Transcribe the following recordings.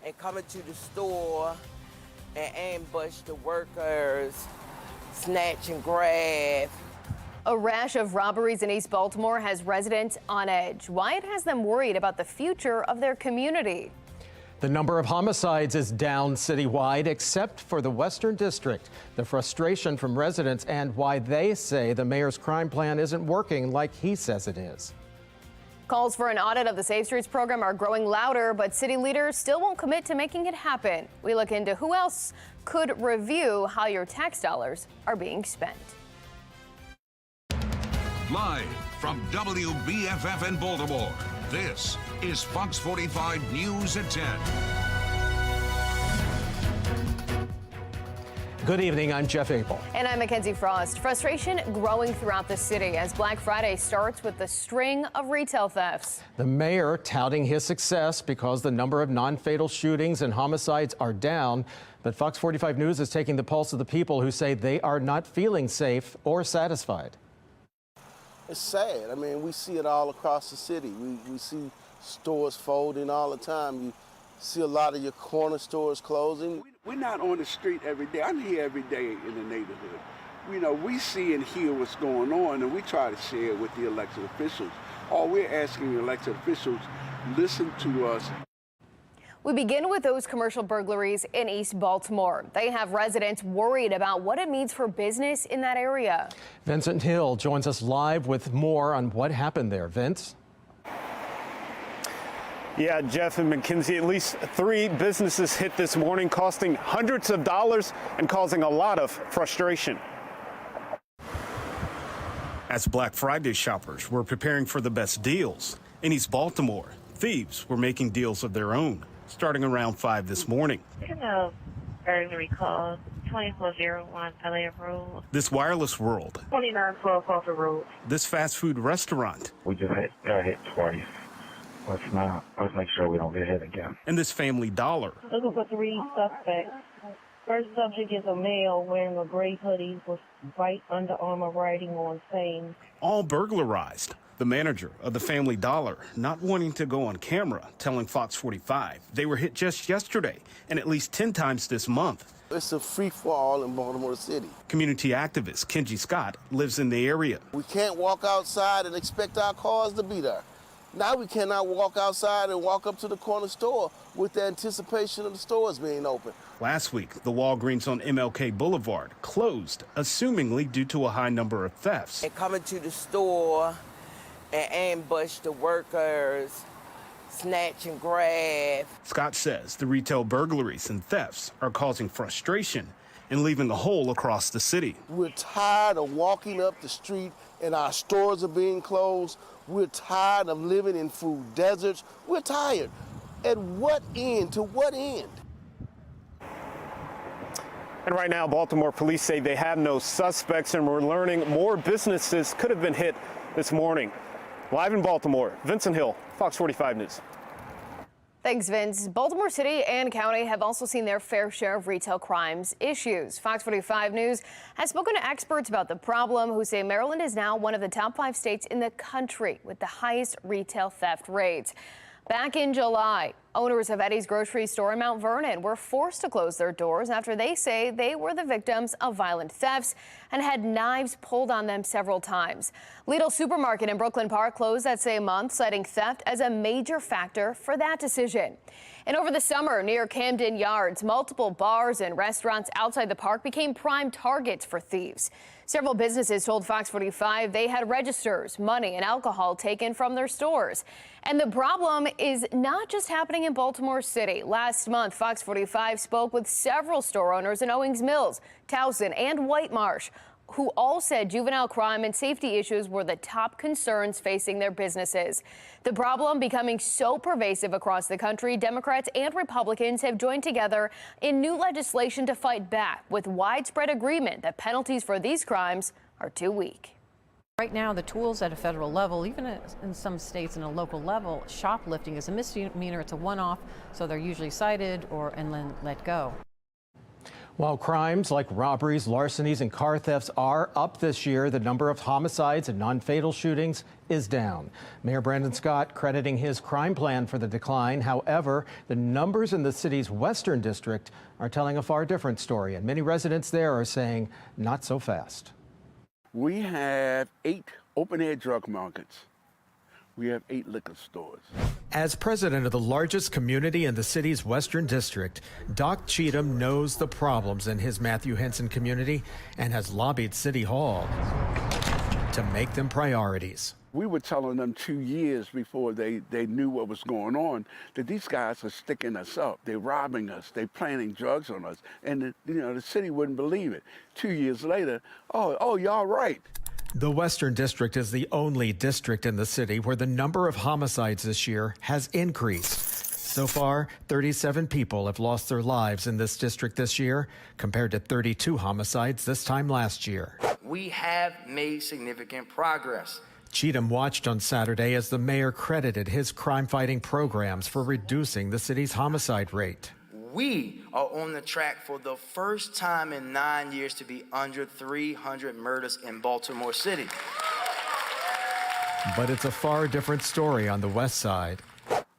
and coming to the store and ambush the workers, snatch and grab. A rash of robberies in East Baltimore has residents on edge. Why it has them worried about the future of their community. The number of homicides is down citywide, except for the Western District. The frustration from residents and why they say the mayor's crime plan isn't working like he says it is. Calls for an audit of the Safe Streets program are growing louder, but city leaders still won't commit to making it happen. We look into who else could review how your tax dollars are being spent. Live from WBFF in Baltimore, this is Fox 45 News at 10. Good evening, I'm Jeff Abel. And I'm Mackenzie Frost. Frustration growing throughout the city as Black Friday starts with the string of retail thefts. The mayor touting his success because the number of non-fatal shootings and homicides are down. But Fox 45 News is taking the pulse of the people who say they are not feeling safe or satisfied. It's sad. I mean, we see it all across the city. We see stores folding all the time. You see a lot of your corner stores closing. We're not on the street every day. I'm here every day in the neighborhood. You know, we see and hear what's going on, and we try to share it with the elected officials. All we're asking the elected officials, listen to us. We begin with those commercial burglaries in East Baltimore. They have residents worried about what it means for business in that area. Vincent Hill joins us live with more on what happened there. Vince? Yeah, Jeff and Mackenzie, at least 3 businesses hit this morning, costing hundreds of dollars and causing a lot of frustration. As Black Friday shoppers were preparing for the best deals in East Baltimore, thieves were making deals of their own, starting around 5 this morning. Burglary call 2401 Palais Road. This wireless world. 2912 Crawford Road. This fast food restaurant. We just got hit twice. Let's make sure we don't get hit again. And this Family Dollar. Looking for 3 suspects. First subject is a male wearing a gray hoodie with white Under Armour writing on same. All burglarized. The manager of the Family Dollar not wanting to go on camera, telling Fox 45 they were hit just yesterday and at least 10 times this month. It's a free-for-all in Baltimore City. Community activist Kenji Scott lives in the area. We can't walk outside and expect our cars to be there. Now we cannot walk outside and walk up to the corner store with the anticipation of the stores being open. Last week, the Walgreens on MLK Boulevard closed, assumingly due to a high number of thefts. And coming to the store and ambush the workers, snatch and grab. Scott says the retail burglaries and thefts are causing frustration and leaving a hole across the city. We're tired of walking up the street and our stores are being closed. We're tired of living in food deserts. We're tired. At what end? To what end? And right now, Baltimore police say they have no suspects, and we're learning more businesses could have been hit this morning. Live in Baltimore, Vincent Hill, Fox 45 News. Thanks, Vince. Baltimore City and County have also seen their fair share of retail crimes issues. Fox 45 News has spoken to experts about the problem who say Maryland is now one of the top 5 states in the country with the highest retail theft rates. Back in July, owners of Eddie's grocery store in Mount Vernon were forced to close their doors after they say they were the victims of violent thefts and had knives pulled on them several times. Lidl Supermarket in Brooklyn Park closed that same month, citing theft as a major factor for that decision. And over the summer, near Camden Yards, multiple bars and restaurants outside the park became prime targets for thieves. Several businesses told Fox 45 they had registers, money, and alcohol taken from their stores. And the problem is not just happening in Baltimore City. Last month, Fox 45 spoke with several store owners in Owings Mills, Towson, and White Marsh, who all said juvenile crime and safety issues were the top concerns facing their businesses. The problem becoming so pervasive across the country, Democrats and Republicans have joined together in new legislation to fight back, with widespread agreement that penalties for these crimes are too weak. Right now, the tools at a federal level, even in some states in a local level, shoplifting is a misdemeanor. It's a one-off, so they're usually cited and then let go. While crimes like robberies, larcenies, and car thefts are up this year, the number of homicides and non-fatal shootings is down. Mayor Brandon Scott crediting his crime plan for the decline. However, the numbers in the city's Western District are telling a far different story, and many residents there are saying not so fast. We have 8 open-air drug markets. We have 8 liquor stores. As president of the largest community in the city's Western District, Doc Cheatham knows the problems in his Matthew Henson community and has lobbied City Hall to make them priorities. We were telling them 2 years before they knew what was going on that these guys are sticking us up. They're robbing us. They're planting drugs on us. And the city wouldn't believe it. 2 years later, oh, y'all right. The Western District is the only district in the city where the number of homicides this year has increased. So far, 37 people have lost their lives in this district this year, compared to 32 homicides this time last year. We have made significant progress. Cheatham watched on Saturday as the mayor credited his crime-fighting programs for reducing the city's homicide rate. We are on the track for the first time in 9 years to be under 300 murders in Baltimore City. But it's a far different story on the west side.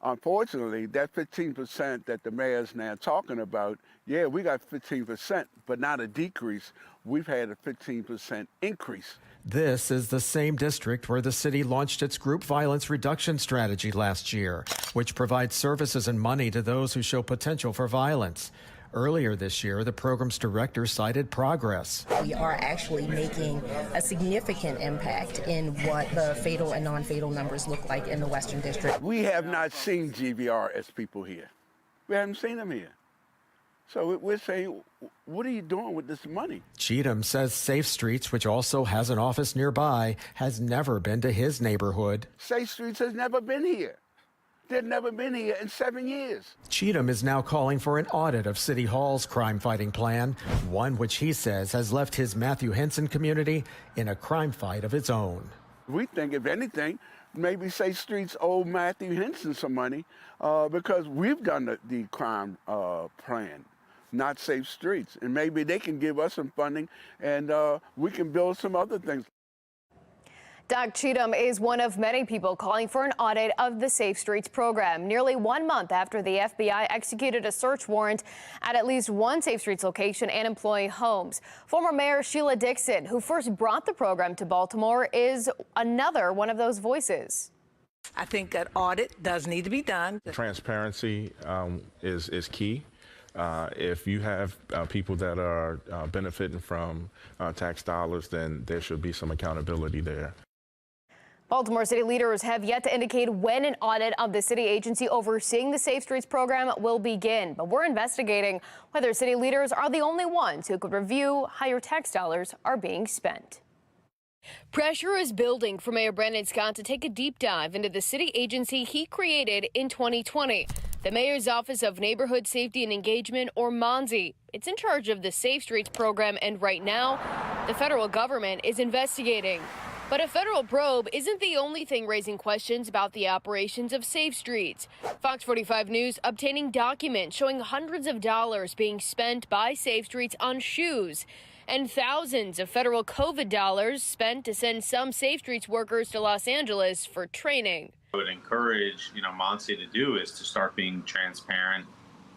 Unfortunately, that 15% that the mayor's now talking about, yeah, we got 15%, but not a decrease. We've had a 15% increase. This is the same district where the city launched its group violence reduction strategy last year, which provides services and money to those who show potential for violence. Earlier this year, the program's director cited progress. We are actually making a significant impact in what the fatal and non-fatal numbers look like in the Western District. We have not seen GVRS people here. We haven't seen them here. So we're saying, what are you doing with this money? Cheatham says Safe Streets, which also has an office nearby, has never been to his neighborhood. Safe Streets has never been here. They've never been here in 7 years. Cheatham is now calling for an audit of City Hall's crime-fighting plan, one which he says has left his Matthew Henson community in a crime fight of its own. We think, if anything, maybe Safe Streets owe Matthew Henson some money because we've done the crime plan, not Safe Streets. And maybe they can give us some funding and we can build some other things. Doc Cheatham is one of many people calling for an audit of the Safe Streets program, nearly 1 month after the FBI executed a search warrant at least one Safe Streets location and employee homes. Former Mayor Sheila Dixon, who first brought the program to Baltimore, is another one of those voices. I think an audit does need to be done. Transparency is key. If you have people that are benefiting from tax dollars, then there should be some accountability there. Baltimore City leaders have yet to indicate when an audit of the city agency overseeing the Safe Streets program will begin. But we're investigating whether city leaders are the only ones who could review how your tax dollars are being spent. Pressure is building for Mayor Brandon Scott to take a deep dive into the city agency he created in 2020. The Mayor's Office of Neighborhood Safety and Engagement, or MONSE. It's in charge of the Safe Streets program, and right now, the federal government is investigating. But a federal probe isn't the only thing raising questions about the operations of Safe Streets. Fox 45 News obtaining documents showing hundreds of dollars being spent by Safe Streets on shoes, and thousands of federal COVID dollars spent to send some Safe Streets workers to Los Angeles for training. What I would encourage, MONSE to do is to start being transparent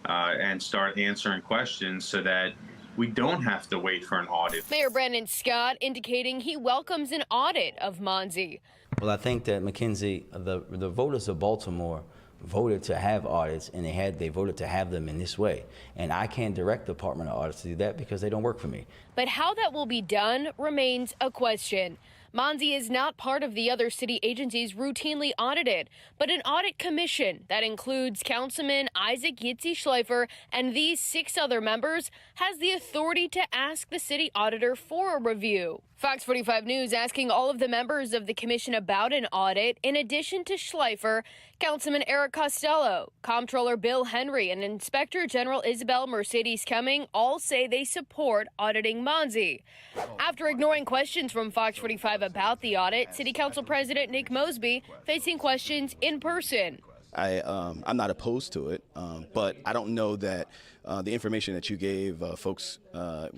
and start answering questions so that we don't have to wait for an audit. Mayor Brandon Scott indicating he welcomes an audit of MONSE. Well, I think that McKinsey, the voters of Baltimore voted to have audits, and they voted to have them in this way. And I can't direct the Department of Audits to do that because they don't work for me. But how that will be done remains a question. MONSE is not part of the other city agencies routinely audited, but an audit commission that includes Councilman Isaac Yitzi Schleifer and these 6 other members has the authority to ask the city auditor for a review. Fox 45 News asking all of the members of the commission about an audit, in addition to Schleifer, Councilman Eric Costello, Comptroller Bill Henry, and Inspector General Isabel Mercedes Cumming all say they support auditing MONSE. After ignoring questions from Fox 45 about the audit, City Council President Nick Mosby facing questions in person. I'm not opposed to it, but I don't know that the information that you gave folks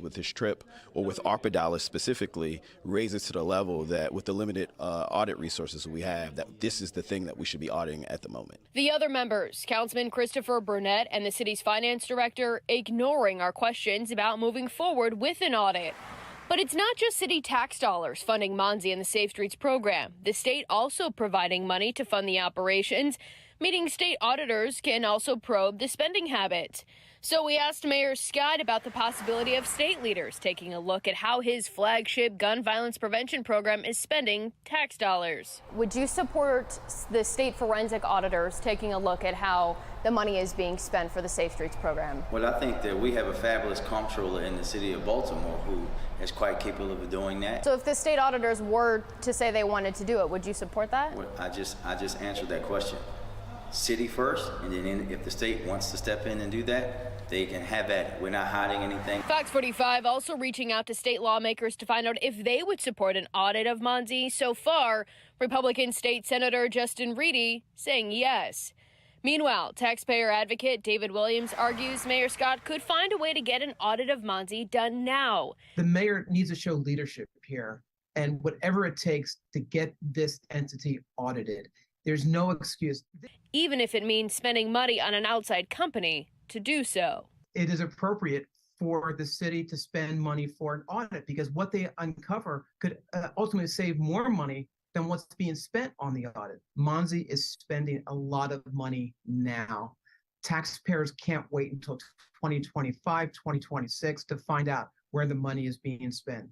with this trip or with ARPA dollars specifically raises to the level that with the limited audit resources we have, that this is the thing that we should be auditing at the moment. The other members, Councilman Christopher Burnett and the city's finance director, ignoring our questions about moving forward with an audit. But it's not just city tax dollars funding Monzi and the Safe Streets program. The state also providing money to fund the operations, meaning state auditors can also probe the spending habits. So we asked Mayor Scott about the possibility of state leaders taking a look at how his flagship gun violence prevention program is spending tax dollars. Would you support the state forensic auditors taking a look at how the money is being spent for the Safe Streets program? Well, I think that we have a fabulous comptroller in the city of Baltimore who is quite capable of doing that. So if the state auditors were to say they wanted to do it, would you support that? Well, I just answered that question. City first, and then if the state wants to step in and do that, they can have at it. We're not hiding anything. FOX45 also reaching out to state lawmakers to find out if they would support an audit of Monzi. So far, Republican State Senator Justin Reedy saying yes. Meanwhile, taxpayer advocate David Williams argues Mayor Scott could find a way to get an audit of Monzi done now. The mayor needs to show leadership here, and whatever it takes to get this entity audited. There's no excuse. Even if it means spending money on an outside company to do so. It is appropriate for the city to spend money for an audit because what they uncover could ultimately save more money than what's being spent on the audit. Monzi is spending a lot of money now. Taxpayers can't wait until 2025, 2026 to find out where the money is being spent.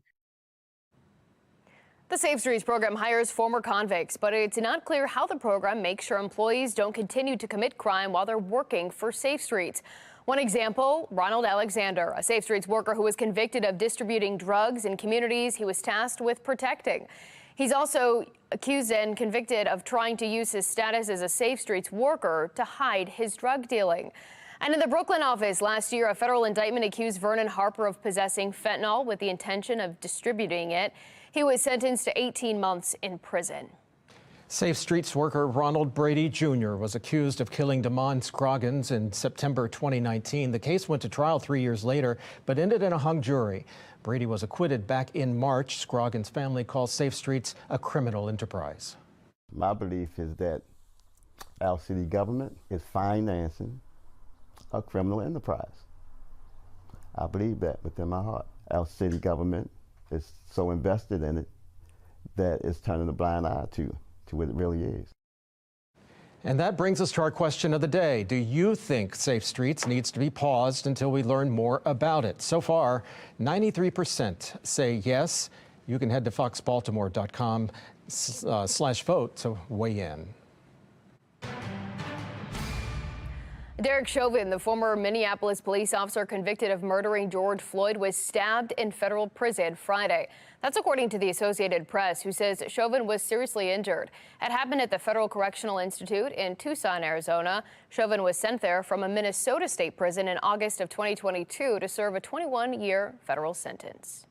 The Safe Streets program hires former convicts, but it's not clear how the program makes sure employees don't continue to commit crime while they're working for Safe Streets. One example, Ronald Alexander, a Safe Streets worker who was convicted of distributing drugs in communities he was tasked with protecting. He's also accused and convicted of trying to use his status as a Safe Streets worker to hide his drug dealing. And in the Brooklyn office last year, a federal indictment accused Vernon Harper of possessing fentanyl with the intention of distributing it. He was sentenced to 18 months in prison. Safe Streets worker Ronald Brady Jr. was accused of killing Damon Scroggins in September 2019. The case went to trial 3 years later, but ended in a hung jury. Brady was acquitted back in March. Scroggins' family calls Safe Streets a criminal enterprise. My belief is that our city government is financing a criminal enterprise. I believe that within my heart. Our city government is so invested in it that it's turning a blind eye to what it really is. And that brings us to our question of the day. Do you think Safe Streets needs to be paused until we learn more about it? So far, 93% say yes. You can head to foxbaltimore.com/vote to weigh in. Derek Chauvin, the former Minneapolis police officer convicted of murdering George Floyd, was stabbed in federal prison Friday. That's according to the Associated Press, who says Chauvin was seriously injured. It happened at the Federal Correctional Institute in Tucson, Arizona. Chauvin was sent there from a Minnesota state prison in August of 2022 to serve a 21-year federal sentence.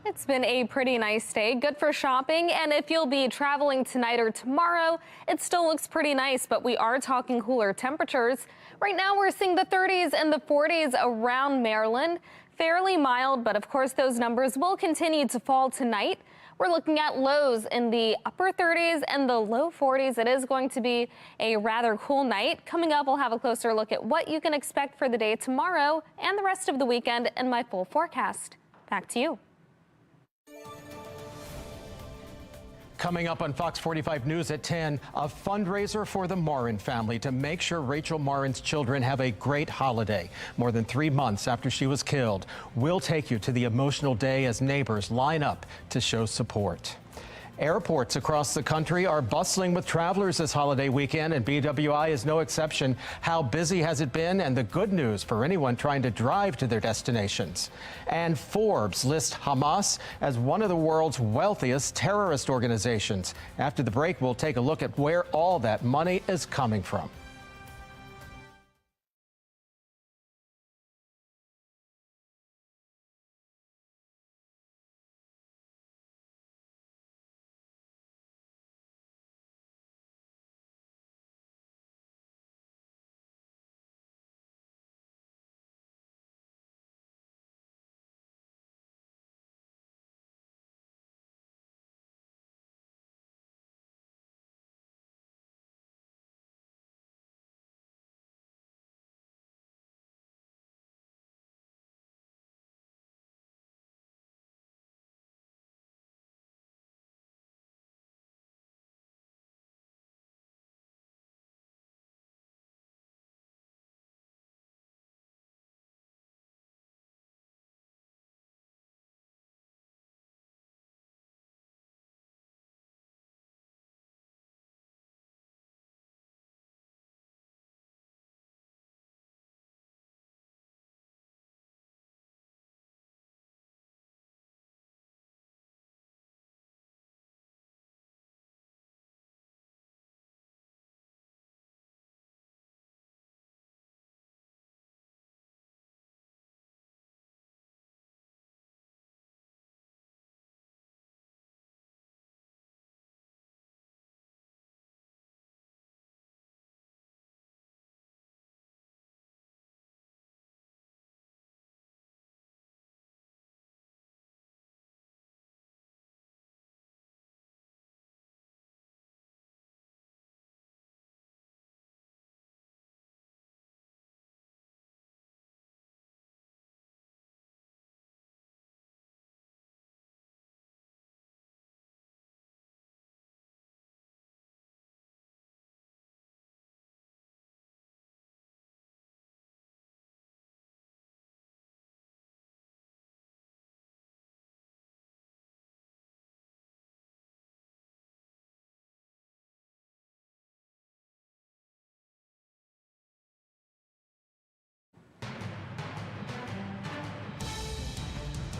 It's been a pretty nice day, good for shopping, and if you'll be traveling tonight or tomorrow, it still looks pretty nice, but we are talking cooler temperatures. Right now we're seeing the 30s and the 40s around Maryland. Fairly mild, but of course those numbers will continue to fall tonight. We're looking at lows in the upper 30s and the low 40s. It is going to be a rather cool night. Coming up, we'll have a closer look at what you can expect for the day tomorrow and the rest of the weekend in my full forecast. Back to you. Coming up on Fox 45 News at 10, a fundraiser for the Marin family to make sure Rachel Marin's children have a great holiday. More than 3 months after she was killed, we'll take you to the emotional day as neighbors line up to show support. Airports across the country are bustling with travelers this holiday weekend, and BWI is no exception. How busy has it been? And the good news for anyone trying to drive to their destinations. And Forbes lists Hamas as one of the world's wealthiest terrorist organizations. After the break, we'll take a look at where all that money is coming from.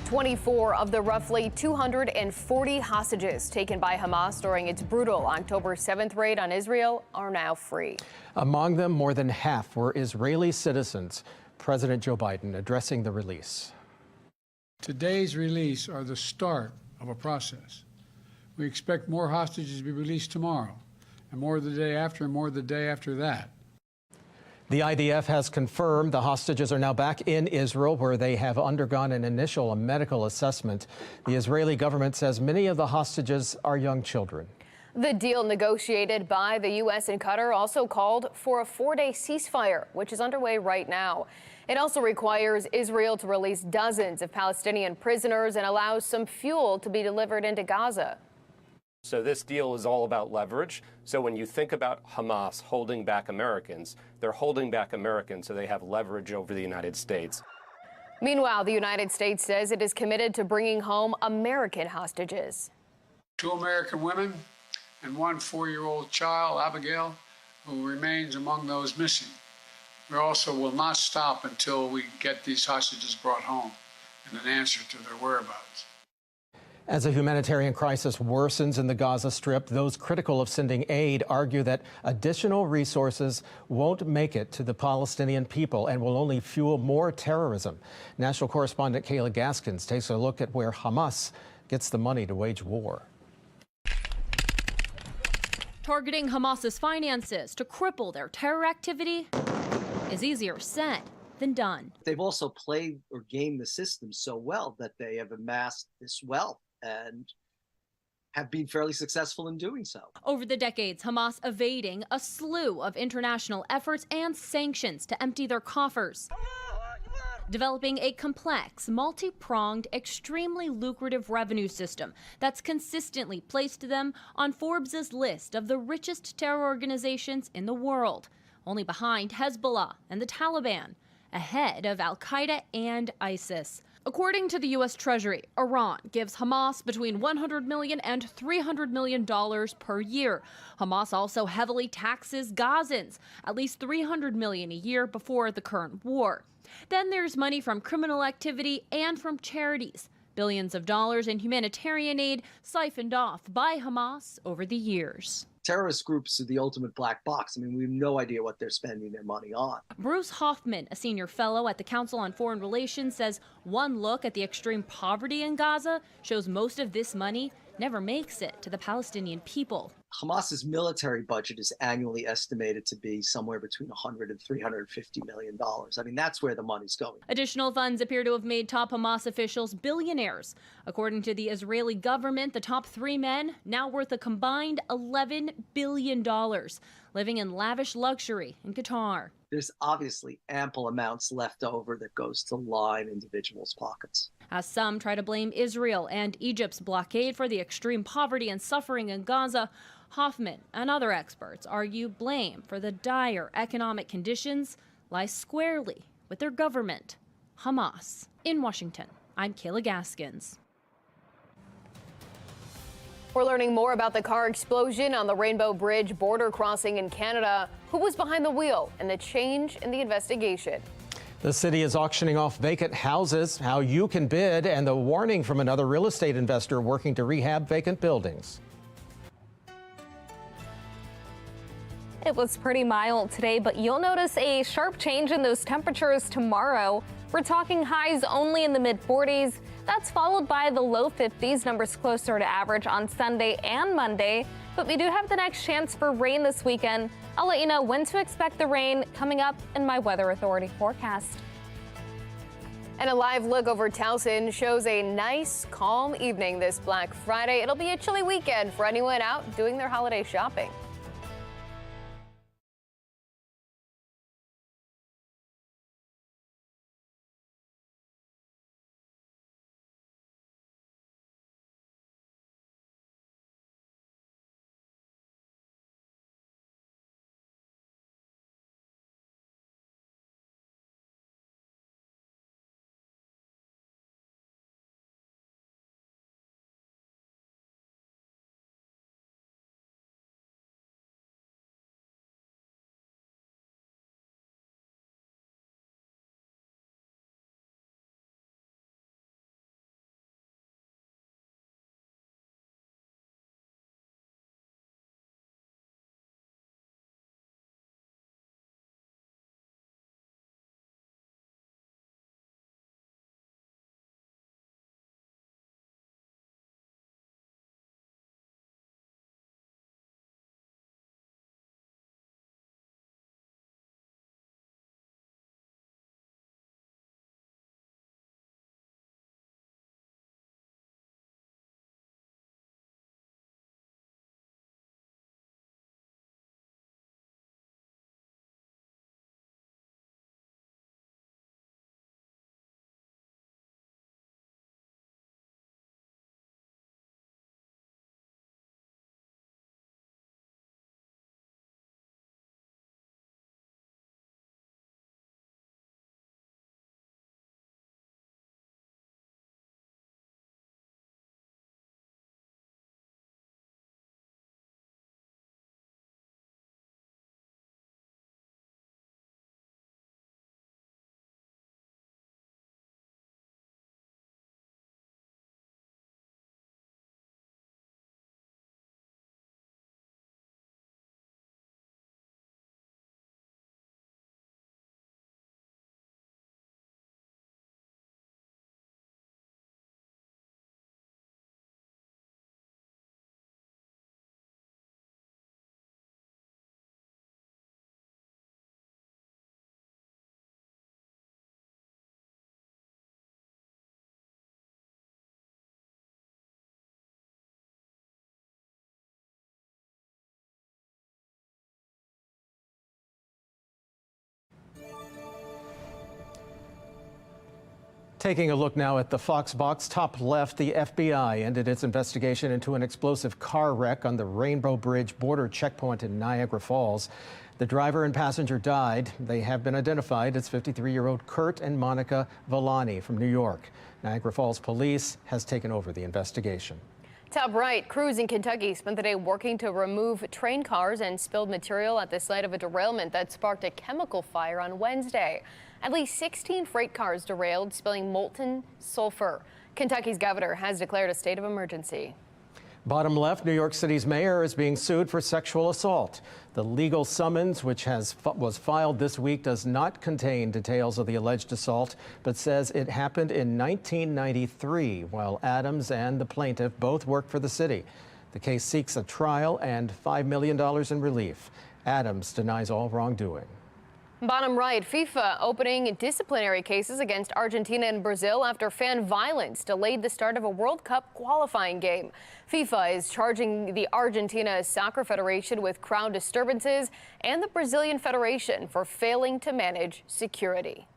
24 of the roughly 240 hostages taken by Hamas during its brutal October 7th raid on Israel are now free. Among them, more than half were Israeli citizens. President Joe Biden addressing the release. Today's release are the start of a process. We expect more hostages to be released tomorrow, and more the day after, and more the day after that. The IDF has confirmed the hostages are now back in Israel, where they have undergone an initial medical assessment. The Israeli government says many of the hostages are young children. The deal negotiated by the U.S. and Qatar also called for a 4-day ceasefire, which is underway right now. It also requires Israel to release dozens of Palestinian prisoners and allows some fuel to be delivered into Gaza. So this deal is all about leverage. So when you think about Hamas holding back Americans, they're holding back Americans so they have leverage over the United States. Meanwhile, the United States says it is committed to bringing home American hostages. 2 American women and 1 4-year-old child, Abigail, who remains among those missing. We also will not stop until we get these hostages brought home and an answer to their whereabouts. As a humanitarian crisis worsens in the Gaza Strip, those critical of sending aid argue that additional resources won't make it to the Palestinian people and will only fuel more terrorism. National correspondent Kayla Gaskins takes a look at where Hamas gets the money to wage war. Targeting Hamas's finances to cripple their terror activity is easier said than done. They've also played or gamed the system so well that they have amassed this wealth and have been fairly successful in doing so. Over the decades, Hamas evading a slew of international efforts and sanctions to empty their coffers, developing a complex, multi-pronged, extremely lucrative revenue system that's consistently placed them on Forbes' list of the richest terror organizations in the world, only behind Hezbollah and the Taliban, ahead of Al-Qaeda and ISIS. According to the U.S. Treasury, Iran gives Hamas between $100 million and $300 million per year. Hamas also heavily taxes Gazans, at least $300 million a year before the current war. Then there's money from criminal activity and from charities, billions of dollars in humanitarian aid siphoned off by Hamas over the years. Terrorist groups are the ultimate black box. I mean, we have no idea what they're spending their money on. Bruce Hoffman, a senior fellow at the Council on Foreign Relations, says one look at the extreme poverty in Gaza shows most of this money never makes it to the Palestinian people. Hamas's military budget is annually estimated to be somewhere between $100 and $350 million. I mean, that's where the money's going. Additional funds appear to have made top Hamas officials billionaires. According to the Israeli government, the top 3 men, now worth a combined $11 billion, living in lavish luxury in Qatar. There's obviously ample amounts left over that goes to line individuals' pockets. As some try to blame Israel and Egypt's blockade for the extreme poverty and suffering in Gaza, Hoffman and other experts argue blame for the dire economic conditions lies squarely with their government, Hamas. In Washington, I'm Kayla Gaskins. We're learning more about the car explosion on the Rainbow Bridge border crossing in Canada, who was behind the wheel, and the change in the investigation. The city is auctioning off vacant houses, how you can bid, and the warning from another real estate investor working to rehab vacant buildings. It was pretty mild today, but you'll notice a sharp change in those temperatures tomorrow. We're talking highs only in the mid-40s. That's followed by the low 50s, numbers closer to average on Sunday and Monday. But we do have the next chance for rain this weekend. I'll let you know when to expect the rain coming up in my Weather Authority forecast. And a live look over Towson shows a nice, calm evening this Black Friday. It'll be a chilly weekend for anyone out doing their holiday shopping. Taking a look now at the Fox box, top left, the FBI ended its investigation into an explosive car wreck on the Rainbow Bridge border checkpoint in Niagara Falls. The driver and passenger died. They have been identified as 53-year-old Kurt and Monica Villani from New York. Niagara Falls Police has taken over the investigation. Top right, crews in Kentucky spent the day working to remove train cars and spilled material at the site of a derailment that sparked a chemical fire on Wednesday. At least 16 freight cars derailed, spilling molten sulfur. Kentucky's governor has declared a state of emergency. Bottom left, New York City's mayor is being sued for sexual assault. The legal summons, which was filed this week, does not contain details of the alleged assault, but says it happened in 1993 while Adams and the plaintiff both worked for the city. The case seeks a trial and $5 million in relief. Adams denies all wrongdoing. Bottom right, FIFA opening disciplinary cases against Argentina and Brazil after fan violence delayed the start of a World Cup qualifying game. FIFA is charging the Argentina Soccer Federation with crowd disturbances and the Brazilian Federation for failing to manage security.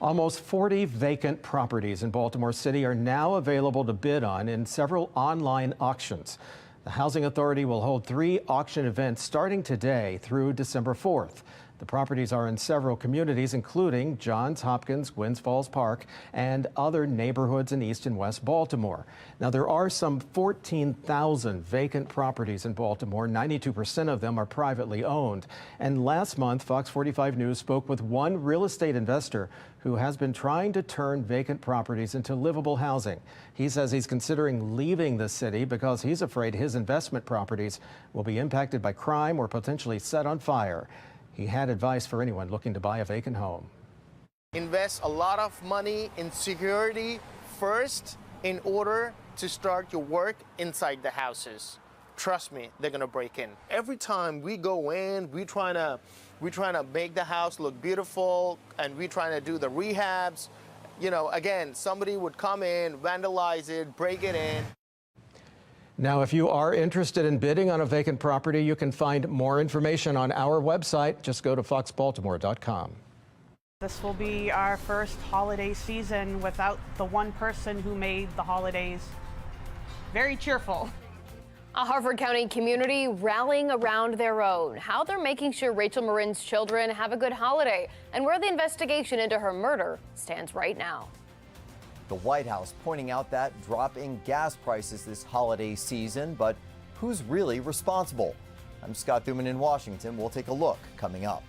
Almost 40 vacant properties in Baltimore City are now available to bid on in several online auctions. The Housing Authority will hold 3 auction events starting today through December 4th. The properties are in several communities, including Johns Hopkins, Gwynns Falls Park, and other neighborhoods in East and West Baltimore. Now, there are some 14,000 vacant properties in Baltimore. 92% of them are privately owned. And last month, FOX45 News spoke with one real estate investor who has been trying to turn vacant properties into livable housing. He says he's considering leaving the city because he's afraid his investment properties will be impacted by crime or potentially set on fire. He had advice for anyone looking to buy a vacant home. Invest a lot of money in security first in order to start your work inside the houses. Trust me, they're gonna break in. Every time we go in, we're trying to make the house look beautiful, and we're trying to do the rehabs. You know, again, somebody would come in, vandalize it, break it in. Now, if you are interested in bidding on a vacant property, you can find more information on our website. Just go to foxbaltimore.com. This will be our first holiday season without the one person who made the holidays very cheerful. A Harford County community rallying around their own. How they're making sure Rachel Marin's children have a good holiday, and where the investigation into her murder stands right now. The White House pointing out that drop in gas prices this holiday season, but who's really responsible? I'm Scott Thuman in Washington. We'll take a look coming up.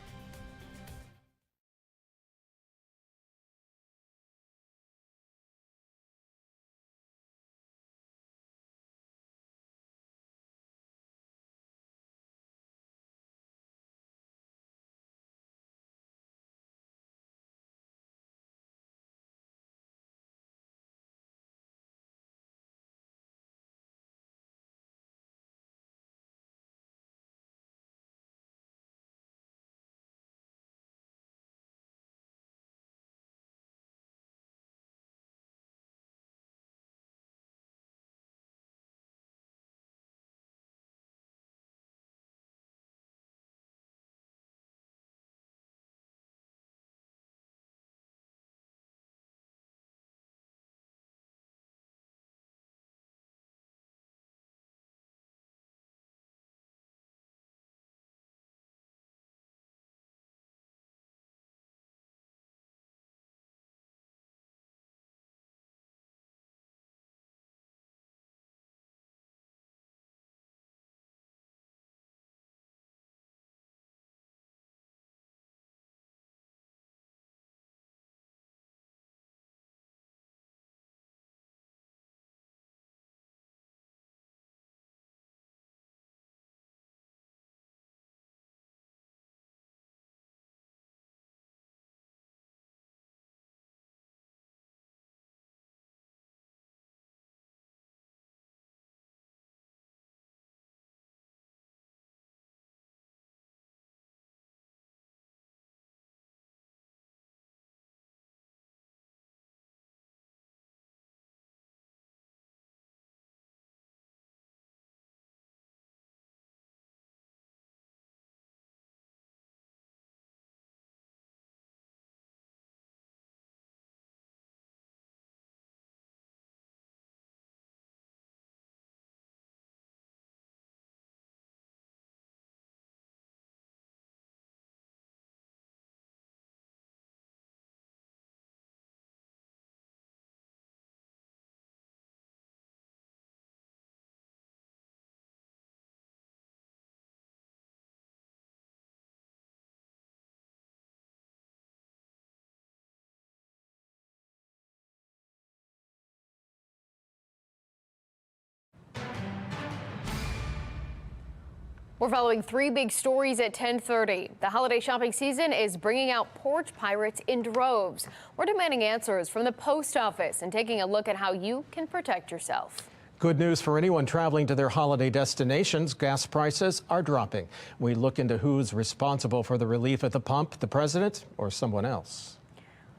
We're following three big stories at 10:30. The holiday shopping season is bringing out porch pirates in droves. We're demanding answers from the post office and taking a look at how you can protect yourself. Good news for anyone traveling to their holiday destinations. Gas prices are dropping. We look into who's responsible for the relief at the pump, the president or someone else.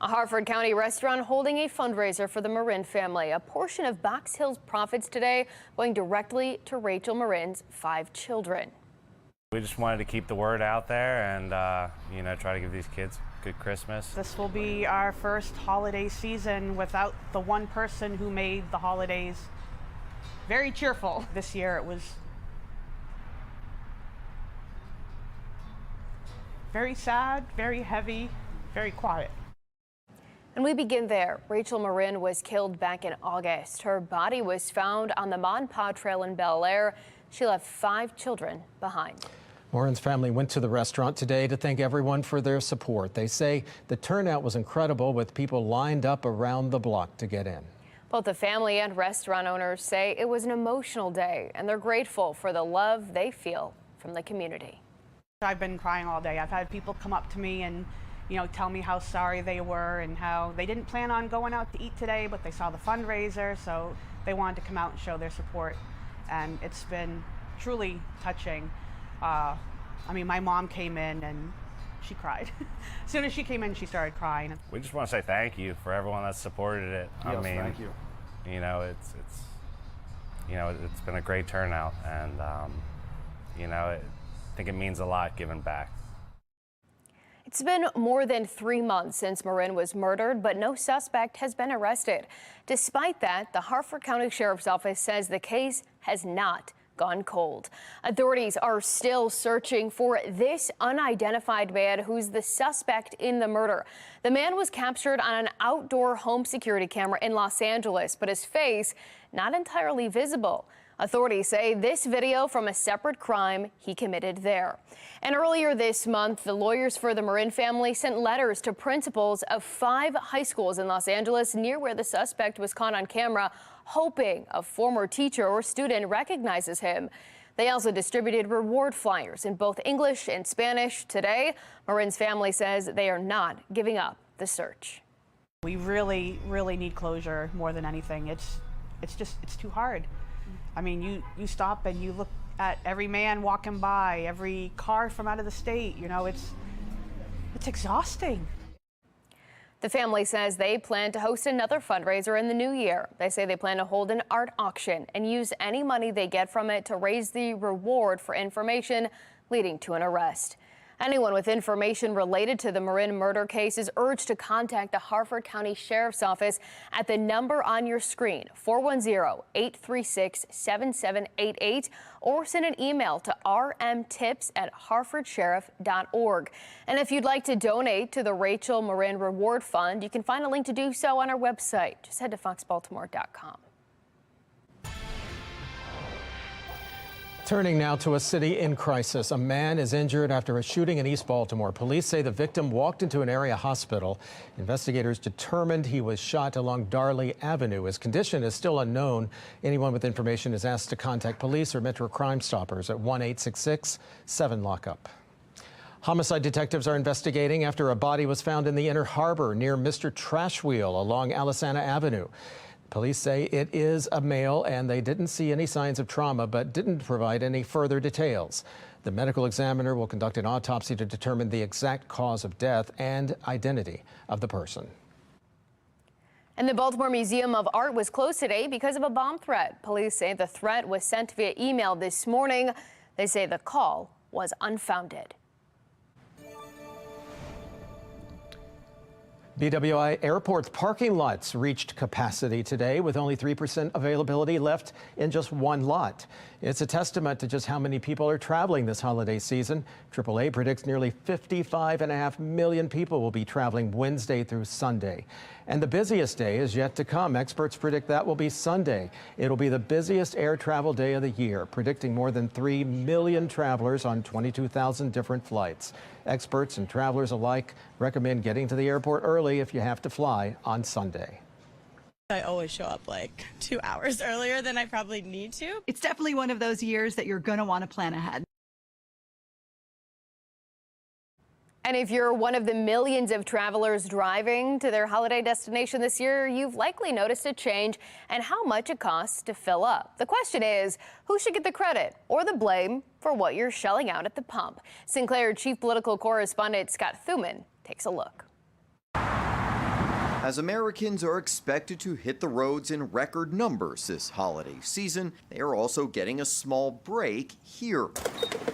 A Harford County restaurant holding a fundraiser for the Marin family. A portion of Box Hill's profits today going directly to Rachel Marin's 5 children. We just wanted to keep the word out there and, try to give these kids a good Christmas. This will be our first holiday season without the one person who made the holidays very cheerful. This year it was very sad, very heavy, very quiet. And we begin there. Rachel Marin was killed back in August. Her body was found on the Mon Pa Trail in Bel Air. She left 5 children behind. Marin's family went to the restaurant today to thank everyone for their support. They say the turnout was incredible, with people lined up around the block to get in. Both the family and restaurant owners say it was an emotional day, and they're grateful for the love they feel from the community. I've been crying all day. I've had people come up to me and tell me how sorry they were and how they didn't plan on going out to eat today, but they saw the fundraiser, so they wanted to come out and show their support. And it's been truly touching. My mom came in and she cried. As soon as she came in, she started crying. We just want to say thank you for everyone that supported it. Yes, thank you. It's been a great turnout, and I think it means a lot giving back. It's been more than 3 months since Marin was murdered, but no suspect has been arrested. Despite that, the Harford County Sheriff's Office says the case has not gone cold. Authorities are still searching for this unidentified man who's the suspect in the murder. The man was captured on an outdoor home security camera in Los Angeles, but his face not entirely visible. Authorities say this video from a separate crime he committed there. And earlier this month, the lawyers for the Marin family sent letters to principals of 5 high schools in Los Angeles near where the suspect was caught on camera, hoping a former teacher or student recognizes him. They also distributed reward flyers in both English and Spanish. Today, Marin's family says they are not giving up the search. We really, really need closure more than anything. It's too hard. You stop and you look at every man walking by, every car from out of the state. It's exhausting. The family says they plan to host another fundraiser in the new year. They say they plan to hold an art auction and use any money they get from it to raise the reward for information leading to an arrest. Anyone with information related to the Marin murder case is urged to contact the Harford County Sheriff's Office at the number on your screen, 410-836-7788, or send an email to rmtips@harfordsheriff.org. And if you'd like to donate to the Rachel Marin Reward Fund, you can find a link to do so on our website. Just head to foxbaltimore.com. Turning now to a city in crisis. A man is injured after a shooting in East Baltimore. Police say the victim walked into an area hospital. Investigators determined he was shot along Darley Avenue. His condition is still unknown. Anyone with information is asked to contact police or Metro Crime Stoppers at 1-866-7-LOCK-UP. Homicide detectives are investigating after a body was found in the Inner Harbor near Mr. Trash Wheel along Alisana Avenue. Police say it is a male, and they didn't see any signs of trauma, but didn't provide any further details. The medical examiner will conduct an autopsy to determine the exact cause of death and identity of the person. And the Baltimore Museum of Art was closed today because of a bomb threat. Police say the threat was sent via email this morning. They say the call was unfounded. BWI Airport's parking lots reached capacity today with only 3% availability left in just one lot. It's a testament to just how many people are traveling this holiday season. AAA predicts nearly 55.5 million people will be traveling Wednesday through Sunday. And the busiest day is yet to come. Experts predict that will be Sunday. It'll be the busiest air travel day of the year, predicting more than 3 million travelers on 22,000 different flights. Experts and travelers alike recommend getting to the airport early if you have to fly on Sunday. I always show up like 2 hours earlier than I probably need to. It's definitely one of those years that you're going to want to plan ahead. And if you're one of the millions of travelers driving to their holiday destination this year, you've likely noticed a change in how much it costs to fill up. The question is, who should get the credit or the blame for what you're shelling out at the pump? Sinclair Chief Political Correspondent Scott Thuman takes a look. As Americans are expected to hit the roads in record numbers this holiday season, they are also getting a small break here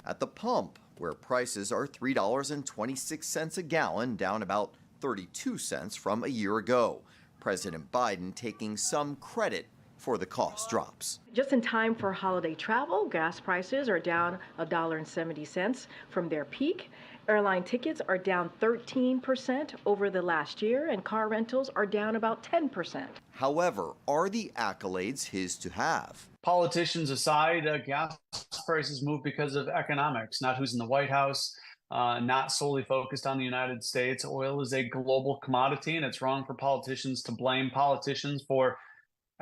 at the pump, where prices are $3.26 a gallon, down about 32 cents from a year ago. President Biden taking some credit for the cost drops. Just in time for holiday travel, gas prices are down $1.70 from their peak. Airline tickets are down 13% over the last year, and car rentals are down about 10%. However, are the accolades his to have? Politicians aside, gas prices move because of economics, not who's in the White House, not solely focused on the United States. Oil is a global commodity, and it's wrong for politicians to blame politicians for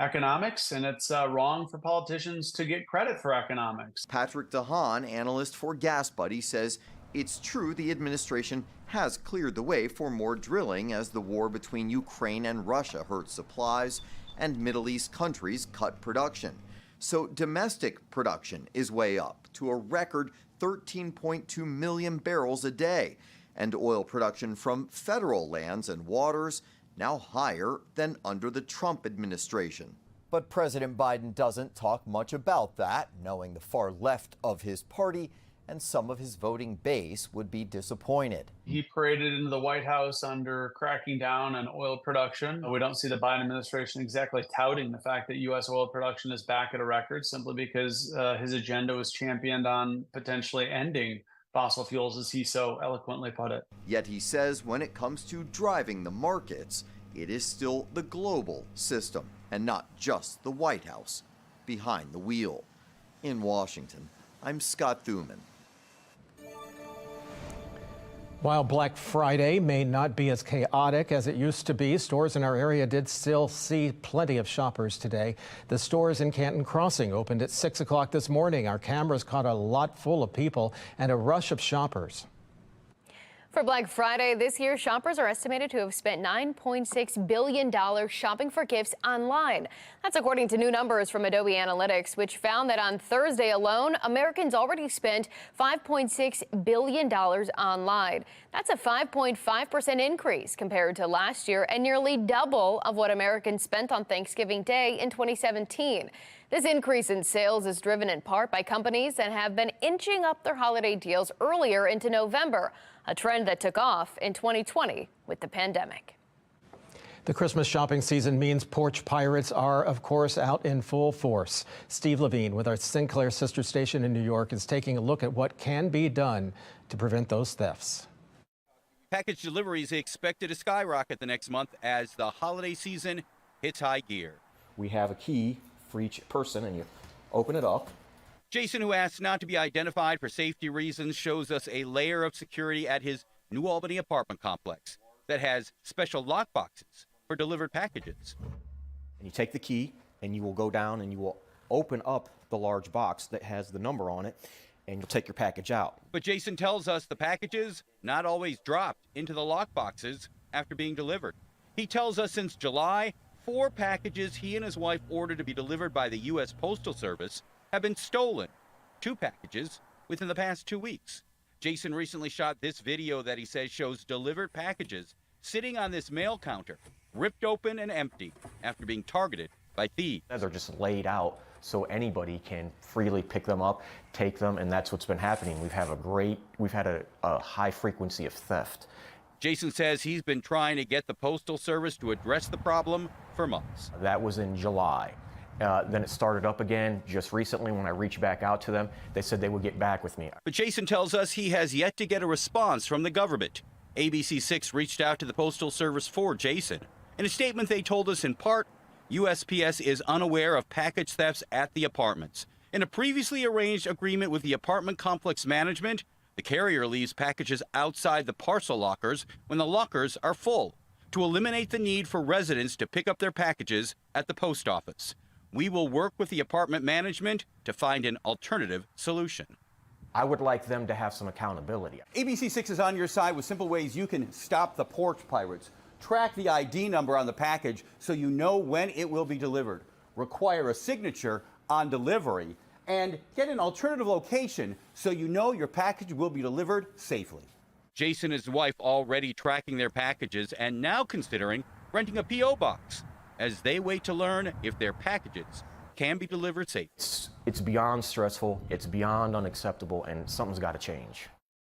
economics, and it's wrong for politicians to get credit for economics. Patrick DeHaan, analyst for Gas Buddy, says it's true the administration has cleared the way for more drilling as the war between Ukraine and Russia hurt supplies and Middle East countries cut production. So domestic production is way up to a record 13.2 million barrels a day, and oil production from federal lands and waters now higher than under the Trump administration. But President Biden doesn't talk much about that, knowing the far left of his party and some of his voting base would be disappointed. He paraded into the White House under cracking down on oil production. We don't see the Biden administration exactly touting the fact that U.S. oil production is back at a record, simply because his agenda was championed on potentially ending fossil fuels, as he so eloquently put it. Yet he says when it comes to driving the markets, it is still the global system and not just the White House behind the wheel. In Washington, I'm Scott Thuman. While Black Friday may not be as chaotic as it used to be, stores in our area did still see plenty of shoppers today. The stores in Canton Crossing opened at 6 o'clock this morning. Our cameras caught a lot full of people and a rush of shoppers. For Black Friday this year, shoppers are estimated to have spent $9.6 billion shopping for gifts online. That's according to new numbers from Adobe Analytics, which found that on Thursday alone, Americans already spent $5.6 billion online. That's a 5.5% increase compared to last year and nearly double of what Americans spent on Thanksgiving Day in 2017. This increase in sales is driven in part by companies that have been inching up their holiday deals earlier into November, a trend that took off in 2020 with the pandemic. The Christmas shopping season means porch pirates are, of course, out in full force. Steve Levine with our Sinclair sister station in New York is taking a look at what can be done to prevent those thefts. Package deliveries expected to skyrocket the next month as the holiday season hits high gear. We have a key for each person, and you open it up. Jason, who asked not to be identified for safety reasons, shows us a layer of security at his New Albany apartment complex that has special lock boxes for delivered packages. And you take the key and you will go down and you will open up the large box that has the number on it, and you'll take your package out. But Jason tells us the packages not always dropped into the lock boxes after being delivered. He tells us since July, 4 packages he and his wife ordered to be delivered by the U.S. Postal Service have been stolen. 2 packages within the past 2 weeks. Jason recently shot this video that he says shows delivered packages sitting on this mail counter, ripped open and empty after being targeted by thieves. They're just laid out so anybody can freely pick them up, take them, and that's what's been happening. We've had a high frequency of theft. Jason says he's been trying to get the Postal Service to address the problem for months. That was in July. Then it started up again just recently. When I reached back out to them, they said they would get back with me. But Jason tells us he has yet to get a response from the government. ABC6 reached out to the Postal Service for Jason. In a statement, they told us in part, USPS is unaware of package thefts at the apartments. In a previously arranged agreement with the apartment complex management, the carrier leaves packages outside the parcel lockers when the lockers are full to eliminate the need for residents to pick up their packages at the post office. We will work with the apartment management to find an alternative solution. I would like them to have some accountability. ABC6 is on your side with simple ways you can stop the porch pirates. Track the ID number on the package so you know when it will be delivered. Require a signature on delivery, and get an alternative location so you know your package will be delivered safely. Jason and his wife already tracking their packages and now considering renting a P.O. box as they wait to learn if their packages can be delivered safely. It's beyond stressful, it's beyond unacceptable, and something's got to change.